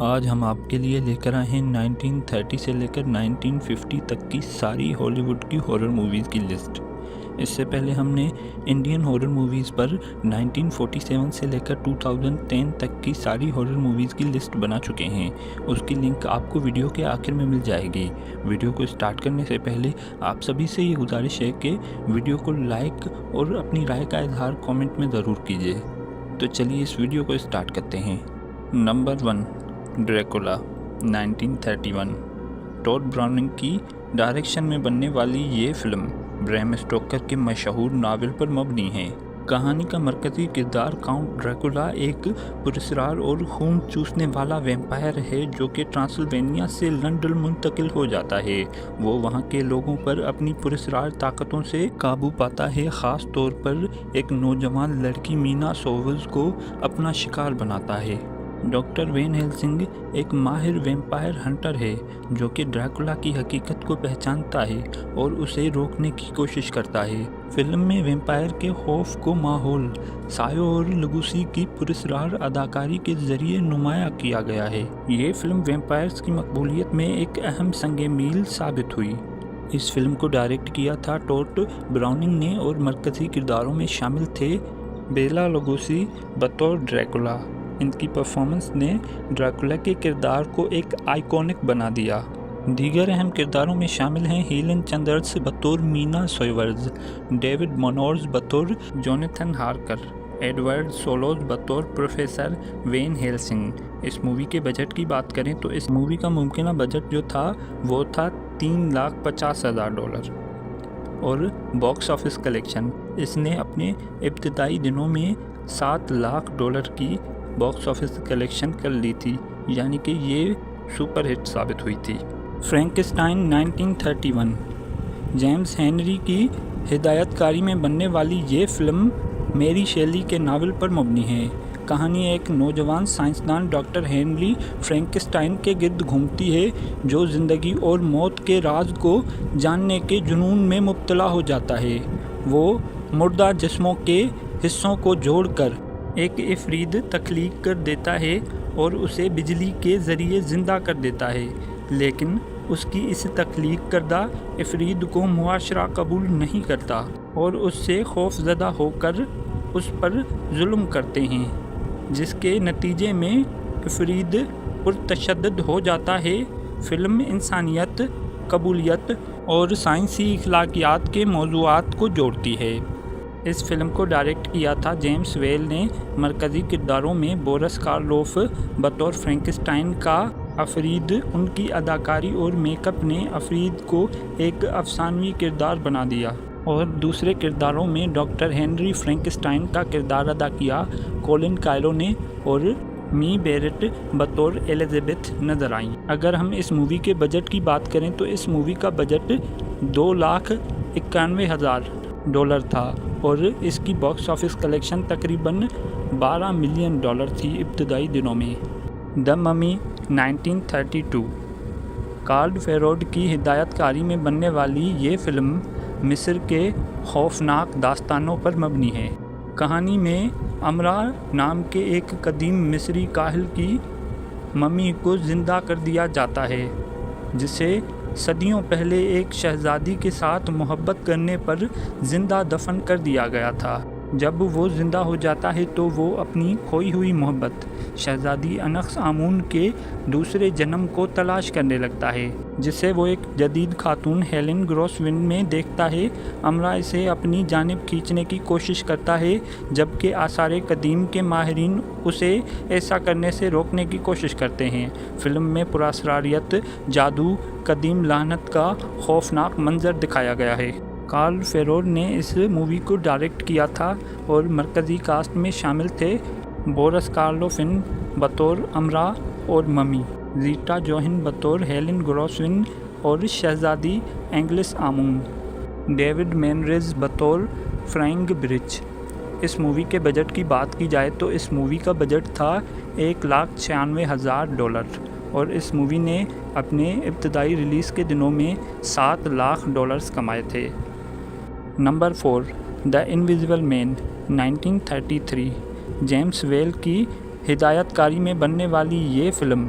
آج ہم آپ کے لیے لے کر آئے ہیں 1930 سے لے کر 1950 تک کی ساری ہالی ووڈ کی ہارر موویز کی لسٹ۔ اس سے پہلے ہم نے انڈین ہارر موویز پر 1947 سے لے کر 2010 تک کی ساری ہارر موویز کی لسٹ بنا چکے ہیں۔ اس کی لنک آپ کو ویڈیو کے آخر میں مل جائے گی۔ ویڈیو کو سٹارٹ کرنے سے پہلے آپ سبھی سے یہ گزارش ہے کہ ویڈیو کو لائک اور اپنی رائے کا اظہار کامنٹ میں ضرور کیجیے۔ تو چلیے اس ویڈیو کو سٹارٹ کرتے ہیں۔ Number 1، Dracula 1931۔ ٹاڈ براؤننگ کی ڈائریکشن میں بننے والی یہ فلم بریم سٹوکر کے مشہور ناول پر مبنی ہے۔ کہانی کا مرکزی کردار کاؤنٹ ڈریکولا ایک پراسرار اور خون چوسنے والا ویمپائر ہے جو کہ ٹرانسلوینیا سے لندن منتقل ہو جاتا ہے۔ وہ وہاں کے لوگوں پر اپنی پراسرار طاقتوں سے قابو پاتا ہے، خاص طور پر ایک نوجوان لڑکی مینا سوولز کو اپنا شکار بناتا ہے۔ ڈاکٹر وین ہیلسنگ ایک ماہر ویمپائر ہنٹر ہے جو کہ ڈریکولا کی حقیقت کو پہچانتا ہے اور اسے روکنے کی کوشش کرتا ہے۔ فلم میں ویمپائر کے خوف کو ماحول، سایوں اور لگوسی کی پراسرار اداکاری کے ذریعے نمایاں کیا گیا ہے۔ یہ فلم ویمپائرز کی مقبولیت میں ایک اہم سنگ میل ثابت ہوئی۔ اس فلم کو ڈائریکٹ کیا تھا ٹاڈ براؤننگ نے اور مرکزی کرداروں میں شامل تھے بیلا لوگوسی بطور ڈریکولا۔ ان کی پرفارمنس نے ڈریکولا کے کردار کو ایک آئیکونک بنا دیا۔ دیگر اہم کرداروں میں شامل ہیں ہیلن چندرس بطور مینا سوئرز، ڈیوڈ مونورز بطور جونیتھن ہارکر، ایڈورڈ سولوز بطور پروفیسر وین ہیلسنگ۔ اس مووی کے بجٹ کی بات کریں تو اس مووی کا ممکنہ بجٹ جو تھا وہ تھا $3,50,000 اور باکس آفس کلیکشن اس نے اپنے ابتدائی دنوں میں $7 لاکھ کی باکس آفس کلیکشن کر لی تھی، یعنی کہ یہ سپر ہٹ ثابت ہوئی تھی۔ فرینکسٹائن 1931۔ جیمز ہینری کی ہدایت کاری میں بننے والی یہ فلم میری شیلی کے ناول پر مبنی ہے۔ کہانی ایک نوجوان سائنسدان ڈاکٹر ہینری فرینکسٹائن کے گرد گھومتی ہے جو زندگی اور موت کے راز کو جاننے کے جنون میں مبتلا ہو جاتا ہے۔ وہ مردہ جسموں کے حصوں کو جوڑ کر ایک عفریت تخلیق کر دیتا ہے اور اسے بجلی کے ذریعے زندہ کر دیتا ہے، لیکن اس کی اس تخلیق کردہ عفریت کو معاشرہ قبول نہیں کرتا اور اس سے خوف زدہ ہو کر اس پر ظلم کرتے ہیں، جس کے نتیجے میں عفریت پرتشدد ہو جاتا ہے۔ فلم انسانیت، قبولیت اور سائنسی اخلاقیات کے موضوعات کو جوڑتی ہے۔ اس فلم کو ڈائریکٹ کیا تھا جیمز ویل نے۔ مرکزی کرداروں میں بورس کارلوف بطور فرینکسٹائن کا عفریت، ان کی اداکاری اور میک اپ نے عفریت کو ایک افسانوی کردار بنا دیا، اور دوسرے کرداروں میں ڈاکٹر ہینری فرینکسٹائن کا کردار ادا کیا کولن کائلو نے اور می بیرٹ بطور ایلزابتھ نظر آئیں۔ اگر ہم اس مووی کے بجٹ کی بات کریں تو اس مووی کا بجٹ $2,91,000 تھا اور اس کی باکس آفس کلیکشن تقریباً $12 ملین تھی ابتدائی دنوں میں۔ دی ممی 1932۔ کارل فیروڈ کی ہدایت کاری میں بننے والی یہ فلم مصر کے خوفناک داستانوں پر مبنی ہے۔ کہانی میں امرا نام کے ایک قدیم مصری کاہل کی ممی کو زندہ کر دیا جاتا ہے جسے صدیوں پہلے ایک شہزادی کے ساتھ محبت کرنے پر زندہ دفن کر دیا گیا تھا۔ جب وہ زندہ ہو جاتا ہے تو وہ اپنی کھوئی ہوئی محبت شہزادی انخس آمون کے دوسرے جنم کو تلاش کرنے لگتا ہے، جسے وہ ایک جدید خاتون ہیلن گروسون میں دیکھتا ہے۔ امرا اسے اپنی جانب کھینچنے کی کوشش کرتا ہے جبکہ آثار قدیم کے ماہرین اسے ایسا کرنے سے روکنے کی کوشش کرتے ہیں۔ فلم میں پراسراریت، جادو، قدیم لعنت کا خوفناک منظر دکھایا گیا ہے۔ کارل فیروڈ نے اس مووی کو ڈائریکٹ کیا تھا اور مرکزی کاسٹ میں شامل تھے بورس کارلوفن بطور امرا اور ممی، زیٹا جوہن بطور ہیلن گروسون اور شہزادی اینگلس آمون، ڈیوڈ مینریز بطور فرینک برچ۔ اس مووی کے بجٹ کی بات کی جائے تو اس مووی کا بجٹ تھا $1,96,000 اور اس مووی نے اپنے ابتدائی ریلیز کے دنوں میں $7 لاکھ کمائے تھے۔ نمبر 4، دی انویزیبل مین 1933۔ جیمز ویل کی ہدایت کاری میں بننے والی یہ فلم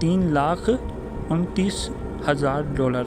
$3,29,000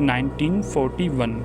1941।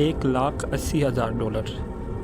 $1,80,000,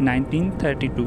1932।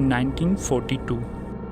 1942।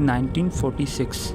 1946।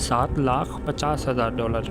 $7,50,000